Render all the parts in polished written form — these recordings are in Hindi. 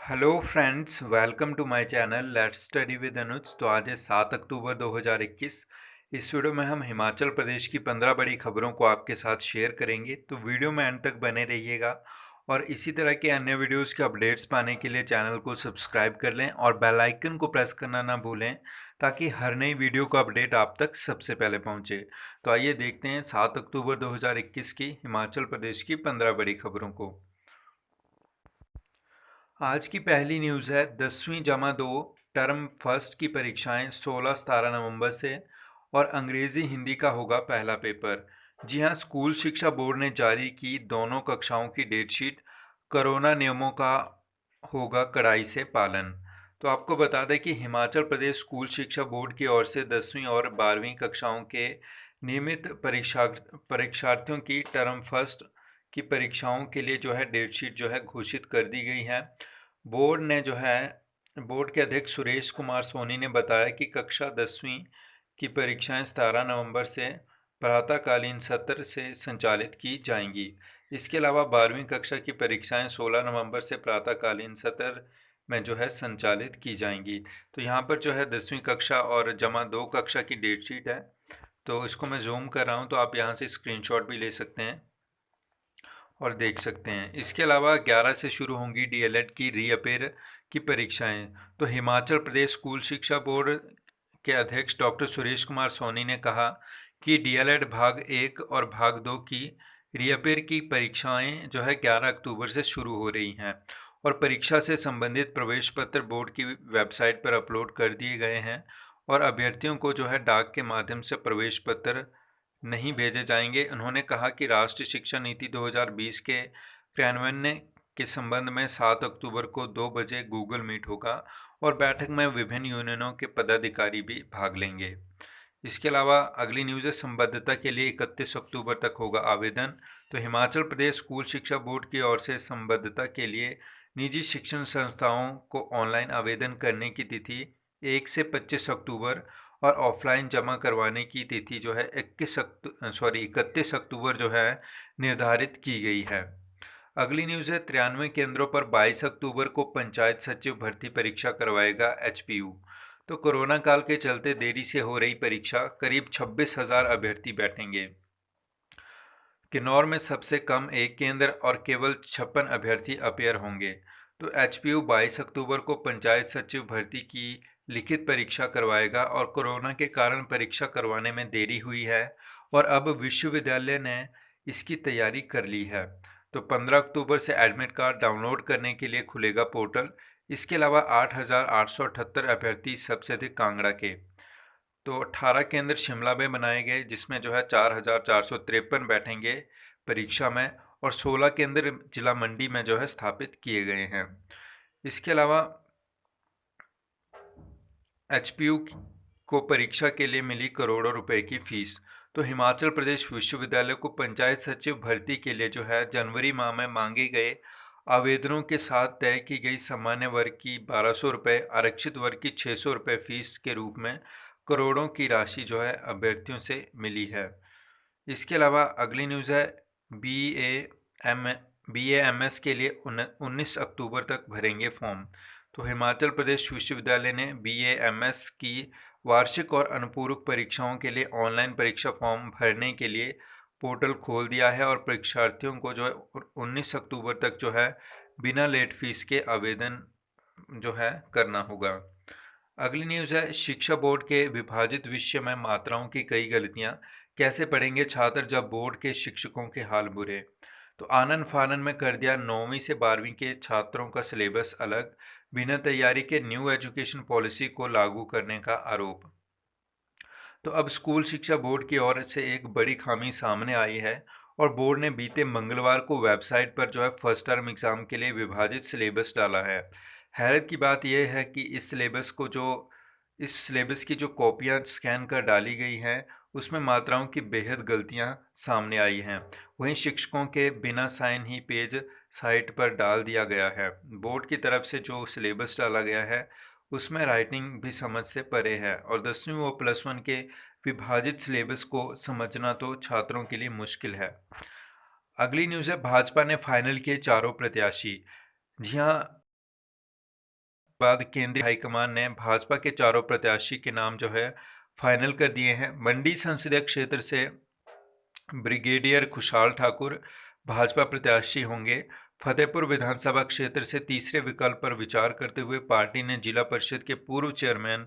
Hello friends, welcome to my channel let's study with Anuj. तो आज है 7 अक्टूबर 2021। इस वीडियो में हम हिमाचल प्रदेश की 15 बड़ी खबरों को आपके साथ शेयर करेंगे, तो वीडियो में अंत तक बने रहिएगा। और इसी तरह के अन्य वीडियोस के अपडेट्स पाने के लिए चैनल को सब्सक्राइब कर लें और बेल आइकन को प्रेस करना ना भूलें, ताकि हर नई वीडियो का अपडेट आप तक सबसे पहले पहुंचे। तो आइए देखते हैं 7 अक्टूबर 2021 की हिमाचल प्रदेश की 15 बड़ी खबरों को। आज की पहली न्यूज़ है 10वीं जमा दो टर्म फर्स्ट की परीक्षाएं 16-17 नवंबर से और अंग्रेज़ी हिंदी का होगा पहला पेपर। जी हां, स्कूल शिक्षा बोर्ड ने जारी की दोनों कक्षाओं की डेटशीट। कोरोना नियमों का होगा कड़ाई से पालन। तो आपको बता दें कि हिमाचल प्रदेश स्कूल शिक्षा बोर्ड की ओर से 10वीं और 12वीं कक्षाओं के नियमित परीक्षार्थियों की टर्म फर्स्ट की परीक्षाओं के लिए जो है डेटशीट जो है घोषित कर दी गई है। बोर्ड के अध्यक्ष सुरेश कुमार सोनी ने बताया कि कक्षा 10वीं की परीक्षाएं 17 नवंबर से प्रातःकालीन सत्र से संचालित की जाएंगी। इसके अलावा 12वीं कक्षा की परीक्षाएं 16 नवंबर से प्रातःकालीन सत्र में जो है संचालित की जाएंगी। तो यहाँ पर जो है 10वीं कक्षा और जमा दो कक्षा की डेटशीट है, तो इसको मैं जूम कर रहा हूँ, तो आप यहाँ से स्क्रीनशॉट भी ले सकते हैं और देख सकते हैं। इसके अलावा 11 से शुरू होंगी डीएलएड की रीअपेयर की परीक्षाएं। तो हिमाचल प्रदेश स्कूल शिक्षा बोर्ड के अध्यक्ष डॉक्टर सुरेश कुमार सोनी ने कहा कि डीएलएड भाग 1 और भाग 2 की रीअपेयर की परीक्षाएं जो है 11 अक्टूबर से शुरू हो रही हैं और परीक्षा से संबंधित प्रवेश पत्र बोर्ड की वेबसाइट पर अपलोड कर दिए गए हैं और अभ्यर्थियों को जो है डाक के माध्यम से प्रवेश पत्र नहीं भेजे जाएंगे। उन्होंने कहा कि राष्ट्रीय शिक्षा नीति 2020 के क्रियान्वयन के संबंध में 7 अक्टूबर को 2 बजे गूगल मीट होगा और बैठक में विभिन्न यूनियनों के पदाधिकारी भी भाग लेंगे। इसके अलावा अगली न्यूज़ है संबद्धता के लिए 31 अक्टूबर तक होगा आवेदन। तो हिमाचल प्रदेश स्कूल शिक्षा बोर्ड की ओर से संबद्धता के लिए निजी शिक्षण संस्थाओं को ऑनलाइन आवेदन करने की तिथि 1 से 25 अक्टूबर और ऑफलाइन जमा करवाने की तिथि जो है 31 अक्टूबर जो है निर्धारित की गई है। अगली न्यूज़ है 93 केंद्रों पर 22 अक्टूबर को पंचायत सचिव भर्ती परीक्षा करवाएगा एचपीयू। तो कोरोना काल के चलते देरी से हो रही परीक्षा, करीब 26,000 अभ्यर्थी बैठेंगे। किन्नौर में सबसे कम एक केंद्र और केवल 56 अभ्यर्थी अपेयर होंगे। तो एचपीयू 22 अक्टूबर को पंचायत सचिव भर्ती की लिखित परीक्षा करवाएगा और कोरोना के कारण परीक्षा करवाने में देरी हुई है और अब विश्वविद्यालय ने इसकी तैयारी कर ली है। तो 15 अक्टूबर से एडमिट कार्ड डाउनलोड करने के लिए खुलेगा पोर्टल। इसके अलावा 8,878 अभ्यर्थी, सबसे अधिक कांगड़ा के। तो 18 केंद्र शिमला में बनाए गए, जिसमें जो है 4,453 बैठेंगे परीक्षा में और 16 केंद्र जिला मंडी में जो है स्थापित किए गए हैं। इसके अलावा एचपीयू को परीक्षा के लिए मिली करोड़ों रुपए की फीस। तो हिमाचल प्रदेश विश्वविद्यालय को पंचायत सचिव भर्ती के लिए जो है जनवरी माह में मांगे गए आवेदनों के साथ तय की गई सामान्य वर्ग की 1200 रुपये, आरक्षित वर्ग की 600 रुपये फीस के रूप में करोड़ों की राशि जो है अभ्यर्थियों से मिली है। इसके अलावा अगली न्यूज़ है बी ए एम BA-MS के लिए 19 अक्टूबर तक भरेंगे फॉर्म। तो हिमाचल प्रदेश विश्वविद्यालय ने BA-MS की वार्षिक और अनुपूरक परीक्षाओं के लिए ऑनलाइन परीक्षा फॉर्म भरने के लिए पोर्टल खोल दिया है और परीक्षार्थियों को जो है 19 अक्टूबर तक जो है बिना लेट फीस के आवेदन जो है करना होगा। अगली न्यूज़ है शिक्षा बोर्ड के विभाजित विषय में मात्राओं की कई गलतियां, कैसे पढ़ेंगे छात्र जब बोर्ड के शिक्षकों के हाल बुरे। तो आनन फानन में कर दिया 9वीं से 12वीं के छात्रों का सिलेबस अलग, बिना तैयारी के न्यू एजुकेशन पॉलिसी को लागू करने का आरोप। तो अब स्कूल शिक्षा बोर्ड की ओर से एक बड़ी खामी सामने आई है और बोर्ड ने बीते मंगलवार को वेबसाइट पर जो है फर्स्ट टर्म एग्ज़ाम के लिए विभाजित सिलेबस डाला है। हैरत की बात यह है कि इस सिलेबस की जो कॉपियां स्कैन कर डाली गई हैं, उसमें मात्राओं की बेहद गलतियां सामने आई हैं। वहीं शिक्षकों के बिना साइन ही पेज साइट पर डाल दिया गया है। बोर्ड की तरफ से जो सिलेबस डाला गया है उसमें राइटिंग भी समझ से परे है और 10वीं व +1 के विभाजित सिलेबस को समझना तो छात्रों के लिए मुश्किल है। अगली न्यूज़ है भाजपा ने फाइनल किए चारों प्रत्याशी। जी हाँ, बाद केंद्रीय हाईकमान ने भाजपा के चारों प्रत्याशी के नाम जो है फाइनल कर दिए हैं। मंडी संसदीय क्षेत्र से ब्रिगेडियर खुशहाल ठाकुर भाजपा प्रत्याशी होंगे। फतेहपुर विधानसभा क्षेत्र से तीसरे विकल्प पर विचार करते हुए पार्टी ने जिला परिषद के पूर्व चेयरमैन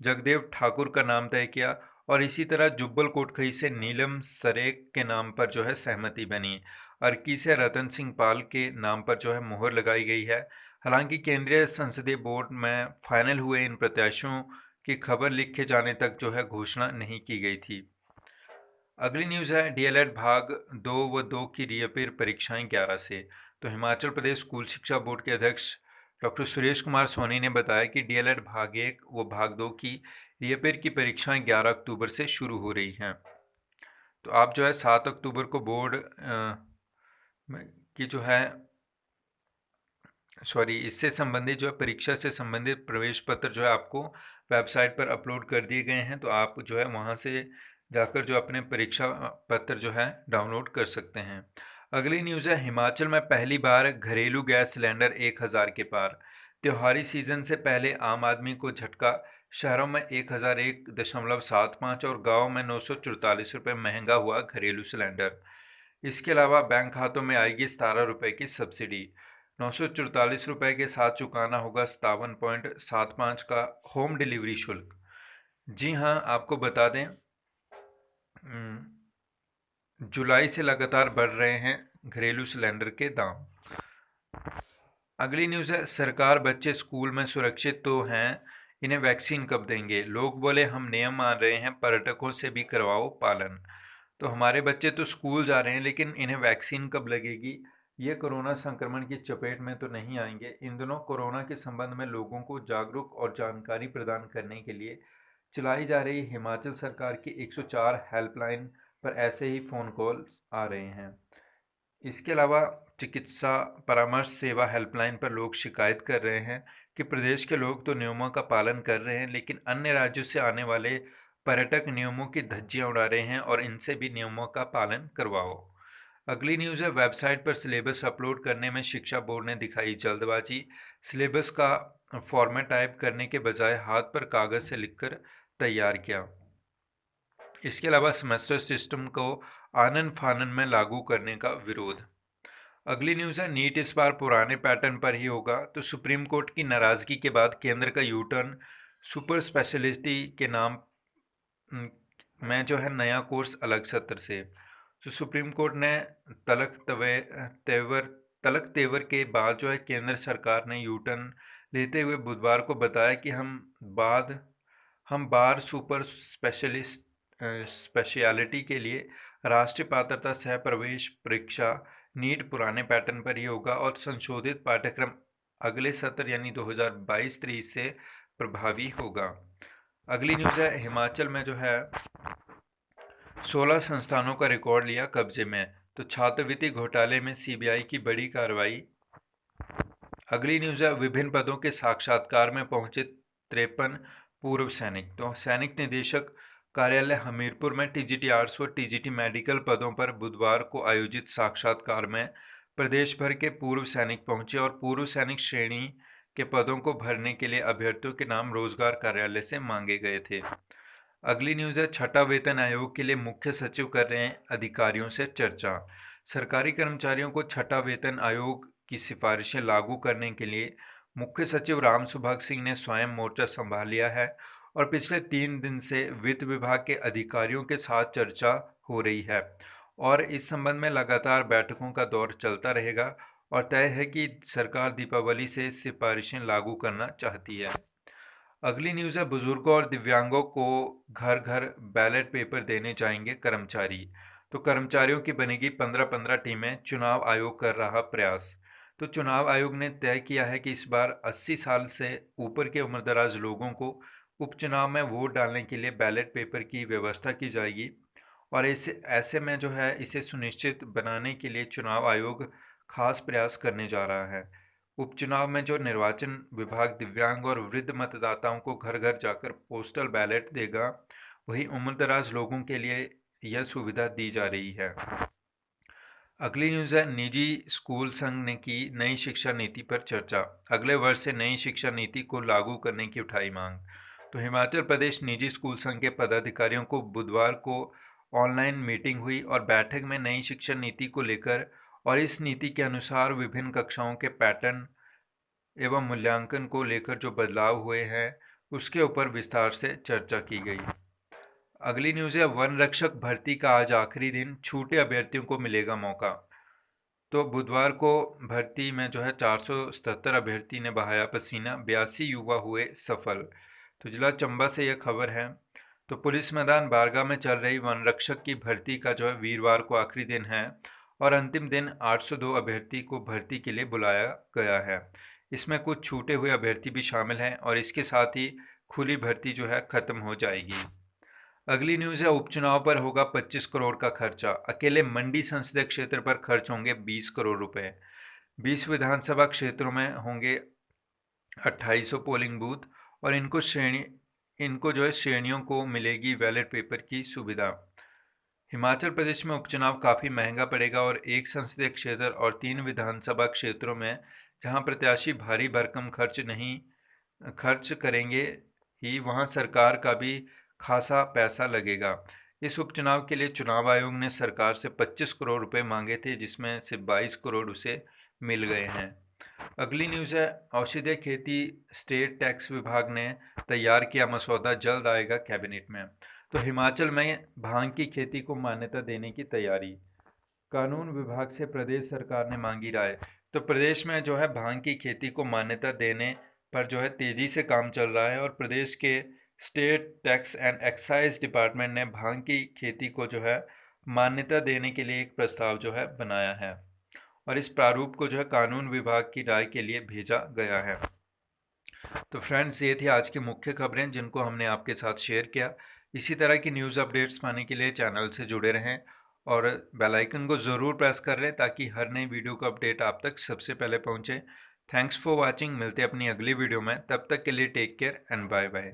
जगदेव ठाकुर का नाम तय किया और इसी तरह जुब्बल कोटखई से नीलम सरेख के नाम पर जो है सहमति बनी। अर्की से रतन सिंह पाल के नाम पर जो है मोहर लगाई गई है। हालांकि केंद्रीय संसदीय बोर्ड में फाइनल हुए इन प्रत्याशियों की खबर लिखे जाने तक जो है घोषणा नहीं की गई थी। अगली न्यूज़ है डीएलएड भाग 2 व 2 की रीअपेयर परीक्षाएं 11 से। तो हिमाचल प्रदेश स्कूल शिक्षा बोर्ड के अध्यक्ष डॉक्टर सुरेश कुमार सोनी ने बताया कि डीएलएड भाग 1 व भाग 2 की रीअपेयर की परीक्षाएं 11 अक्टूबर से शुरू हो रही हैं। तो आप जो है 7 अक्टूबर को बोर्ड की जो है इससे संबंधित जो है परीक्षा से संबंधित प्रवेश पत्र जो है आपको वेबसाइट पर अपलोड कर दिए गए हैं। तो आप जो है वहाँ से जाकर जो अपने परीक्षा पत्र जो है डाउनलोड कर सकते हैं। अगली न्यूज़ है हिमाचल में पहली बार घरेलू गैस सिलेंडर 1000 के पार। त्योहारी सीजन से पहले आम आदमी को झटका। शहरों में 1001.75 और गाँव में 944 रुपये महंगा हुआ घरेलू सिलेंडर। इसके अलावा बैंक खातों में आएगी 17 रुपये की सब्सिडी। 944 रुपये के साथ चुकाना होगा 57.75 का होम डिलीवरी शुल्क। जी हाँ, आपको बता दें जुलाई से लगातार बढ़ रहे हैं घरेलू सिलेंडर के दाम। अगली न्यूज़ है सरकार बच्चे स्कूल में सुरक्षित तो हैं, इन्हें वैक्सीन कब देंगे। लोग बोले हम नियम मान रहे हैं, पर्यटकों से भी करवाओ पालन। तो हमारे बच्चे तो स्कूल जा रहे हैं लेकिन इन्हें वैक्सीन कब लगेगी। ये कोरोना संक्रमण की चपेट में तो नहीं आएंगे। इन दिनों कोरोना के संबंध में लोगों को जागरूक और जानकारी प्रदान करने के लिए चलाई जा रही हिमाचल सरकार की 104 हेल्पलाइन पर ऐसे ही फ़ोन कॉल्स आ रहे हैं। इसके अलावा चिकित्सा परामर्श सेवा हेल्पलाइन पर लोग शिकायत कर रहे हैं कि प्रदेश के लोग तो नियमों का पालन कर रहे हैं लेकिन अन्य राज्यों से आने वाले पर्यटक नियमों की धज्जियां उड़ा रहे हैं और इनसे भी नियमों का पालन करवाओ। अगली न्यूज़ है वेबसाइट पर सिलेबस अपलोड करने में शिक्षा बोर्ड ने दिखाई जल्दबाजी। सिलेबस का फॉर्मेट टाइप करने के बजाय हाथ पर कागज़ से लिखकर तैयार किया। इसके अलावा सेमेस्टर सिस्टम को आनन फानन में लागू करने का विरोध। अगली न्यूज़ है नीट इस बार पुराने पैटर्न पर ही होगा। तो सुप्रीम कोर्ट की नाराज़गी के बाद केंद्र का यू टर्न। सुपर स्पेशलिटी के नाम में जो है नया कोर्स अलग सत्र से। तो सुप्रीम कोर्ट ने तलक तेवर के बाद जो है केंद्र सरकार ने यू टर्न लेते हुए बुधवार को बताया कि हम बार सुपर स्पेशलिटी के लिए राष्ट्रीय पात्रता सह प्रवेश परीक्षा नीट पुराने पैटर्न पर ही होगा और संशोधित पाठ्यक्रम अगले सत्र यानी 2022-23 से प्रभावी होगा। अगली न्यूज़ है हिमाचल में जो है 16 संस्थानों का रिकॉर्ड लिया कब्जे में। तो छात्रवृत्ति घोटाले में सीबीआई की बड़ी कार्रवाई। अगली न्यूज़ है विभिन्न पदों के साक्षात्कार में पहुंचे 53 पूर्व सैनिक। तो सैनिक निदेशक कार्यालय हमीरपुर में टीजीटी आर्ट्स व टीजीटी मेडिकल पदों पर बुधवार को आयोजित साक्षात्कार में प्रदेश भर के पूर्व सैनिक पहुंचे और पूर्व सैनिक श्रेणी के पदों को भरने के लिए अभ्यर्थियों के नाम रोजगार कार्यालय से मांगे गए थे। अगली न्यूज़ है छठा वेतन आयोग के लिए मुख्य सचिव कर रहे हैं अधिकारियों से चर्चा। सरकारी कर्मचारियों को छठा वेतन आयोग की सिफारिशें लागू करने के लिए मुख्य सचिव राम सुभाग सिंह ने स्वयं मोर्चा संभाल लिया है और पिछले 3 दिन से वित्त विभाग के अधिकारियों के साथ चर्चा हो रही है और इस संबंध में लगातार बैठकों का दौर चलता रहेगा और तय है कि सरकार दीपावली से सिफारिशें लागू करना चाहती है। अगली न्यूज़ है बुजुर्गों और दिव्यांगों को घर घर बैलेट पेपर देने जाएंगे कर्मचारी। तो कर्मचारियों की बनेगी 15-15 टीमें, चुनाव आयोग कर रहा प्रयास। तो चुनाव आयोग ने तय किया है कि इस बार 80 साल से ऊपर के उम्रदराज लोगों को उपचुनाव में वोट डालने के लिए बैलेट पेपर की व्यवस्था की जाएगी और ऐसे में जो है इसे सुनिश्चित बनाने के लिए चुनाव आयोग खास प्रयास करने जा रहा है। उपचुनाव में जो निर्वाचन विभाग दिव्यांग और वृद्ध मतदाताओं को घर घर जाकर पोस्टल बैलेट देगा, वहीं उम्रदराज लोगों के लिए यह सुविधा दी जा रही है। अगली न्यूज़ है, निजी स्कूल संघ ने की नई शिक्षा नीति पर चर्चा। अगले वर्ष से नई शिक्षा नीति को लागू करने की उठाई मांग। तो हिमाचल प्रदेश निजी स्कूल संघ के पदाधिकारियों को बुधवार को ऑनलाइन मीटिंग हुई और बैठक में नई शिक्षा नीति को लेकर और इस नीति के अनुसार विभिन्न कक्षाओं के पैटर्न एवं मूल्यांकन को लेकर जो बदलाव हुए हैं उसके ऊपर विस्तार से चर्चा की गई। अगली न्यूज़ है, वन रक्षक भर्ती का आज आखिरी दिन, छूटे अभ्यर्थियों को मिलेगा मौका। तो बुधवार को भर्ती में जो है 477 अभ्यर्थी ने बहाया पसीना, 82 युवा हुए सफल। तो जिला चंबा से यह खबर है। तो पुलिस मैदान बारगा में चल रही वन रक्षक की भर्ती का जो है वीरवार को आखिरी दिन है और अंतिम दिन 802 अभ्यर्थी को भर्ती के लिए बुलाया गया है। इसमें कुछ छूटे हुए अभ्यर्थी भी शामिल हैं और इसके साथ ही खुली भर्ती जो है खत्म हो जाएगी। अगली न्यूज़ है, उपचुनाव पर होगा 25 करोड़ का खर्चा। अकेले मंडी संसदीय क्षेत्र पर खर्च होंगे 20 करोड़ रुपए। 20 विधानसभा क्षेत्रों में होंगे 2800 पोलिंग बूथ और इनको जो है श्रेणियों को मिलेगी बैलेट पेपर की सुविधा। हिमाचल प्रदेश में उपचुनाव काफ़ी महंगा पड़ेगा और एक संसदीय क्षेत्र और 3 विधानसभा क्षेत्रों में जहां प्रत्याशी भारी भरकम खर्च करेंगे ही वहां सरकार का भी खासा पैसा लगेगा। इस उपचुनाव के लिए चुनाव आयोग ने सरकार से 25 करोड़ रुपए मांगे थे, जिसमें से 22 करोड़ उसे मिल गए हैं। अगली न्यूज़ है, औषधीय खेती स्टेट टैक्स विभाग ने तैयार किया मसौदा, जल्द आएगा कैबिनेट में। तो हिमाचल में भांग की खेती को मान्यता देने की तैयारी। कानून विभाग से प्रदेश सरकार ने मांगी राय। तो प्रदेश में जो है भांग की खेती को मान्यता देने पर जो है तेजी से काम चल रहा है और प्रदेश के state tax and excise department ने भांग की खेती को जो है मान्यता देने के लिए एक प्रस्ताव जो है बनाया है और इस प्रारूप को जो है कानून विभाग की राय के लिए भेजा गया है। तो फ्रेंड्स, ये थी आज की मुख्य खबरें जिनको हमने आपके साथ शेयर किया। इसी तरह की न्यूज़ अपडेट्स पाने के लिए चैनल से जुड़े रहें और बेल आइकन को ज़रूर प्रेस कर लें ताकि हर नई वीडियो का अपडेट आप तक सबसे पहले पहुंचे। Thanks for watching. मिलते हैं अपनी अगली वीडियो में, तब तक के लिए take care and bye bye.